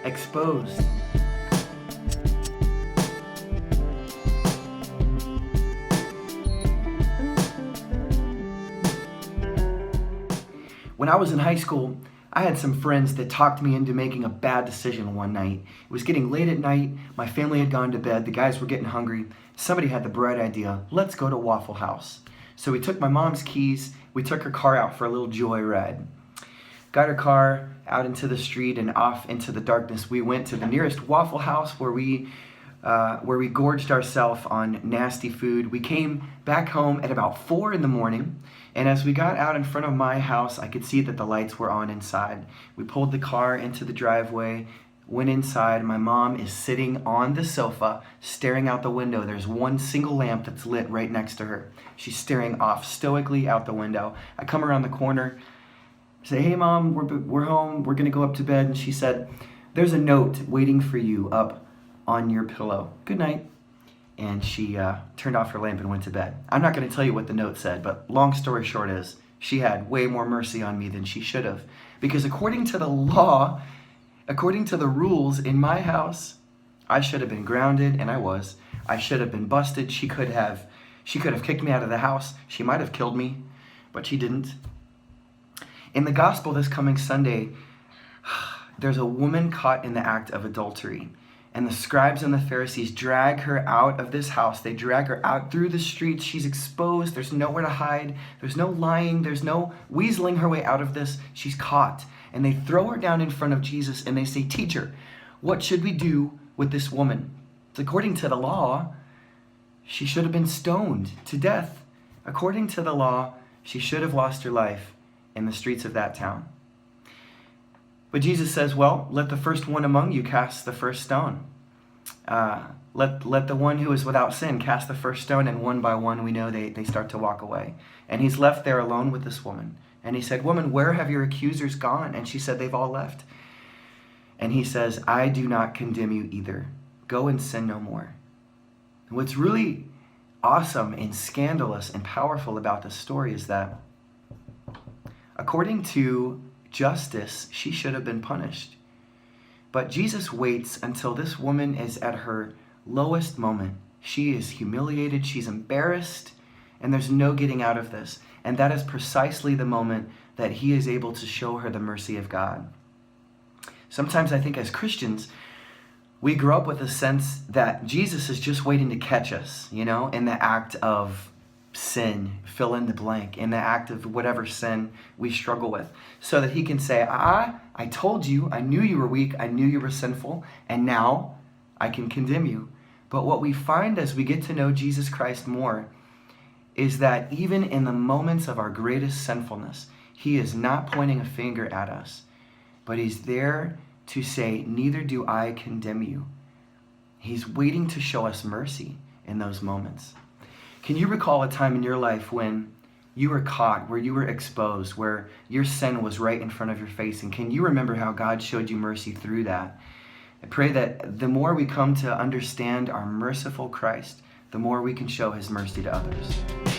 exposed. When I was in high school, I had some friends that talked me into making a bad decision one night. It was getting late at night, my family had gone to bed, the guys were getting hungry. Somebody had the bright idea, let's go to Waffle House. So we took my mom's keys, we took her car out for a little joyride. Got her car out into the street and off into the darkness. We went to the nearest Waffle House where we gorged ourselves on nasty food. We came back home at about 4 in the morning, and as we got out in front of my house, I could see that the lights were on inside. We pulled the car into the driveway, went inside. My mom is sitting on the sofa, staring out the window. There's one single lamp that's lit right next to her. She's staring off stoically out the window. I come around the corner, say, hey Mom, we're home, we're gonna go up to bed. And she said, there's a note waiting for you up on your pillow. Good night. And she turned off her lamp and went to bed. I'm not gonna tell you what the note said, but long story short is, she had way more mercy on me than she should have. Because according to the law, according to the rules in my house, I should have been grounded, and I was. I should have been busted. She could have kicked me out of the house. She might have killed me, but she didn't. In the gospel this coming Sunday, there's a woman caught in the act of adultery. And the scribes and the Pharisees drag her out of this house. They drag her out through the streets. She's exposed. There's nowhere to hide. There's no lying. There's no weaseling her way out of this. She's caught. And they throw her down in front of Jesus and they say, Teacher, what should we do with this woman? According to the law, she should have been stoned to death. According to the law, she should have lost her life in the streets of that town. But Jesus says, well, let the first one among you cast the first stone. Let the one who is without sin cast the first stone, and one by one we know they start to walk away. And he's left there alone with this woman. And he said, woman, where have your accusers gone? And she said, they've all left. And he says, I do not condemn you either. Go and sin no more. And what's really awesome and scandalous and powerful about this story is that according to justice, she should have been punished. But Jesus waits until this woman is at her lowest moment. She is humiliated, she's embarrassed, and there's no getting out of this. And that is precisely the moment that he is able to show her the mercy of God. Sometimes I think as Christians, we grow up with a sense that Jesus is just waiting to catch us, in the act of sin, fill in the blank, in the act of whatever sin we struggle with, so that he can say, I told you, I knew you were weak, I knew you were sinful, and now I can condemn you. But what we find as we get to know Jesus Christ more is that even in the moments of our greatest sinfulness, he is not pointing a finger at us, but he's there to say, neither do I condemn you. He's waiting to show us mercy in those moments. Can you recall a time in your life when you were caught, where you were exposed, where your sin was right in front of your face? And can you remember how God showed you mercy through that? I pray that the more we come to understand our merciful Christ, the more we can show his mercy to others.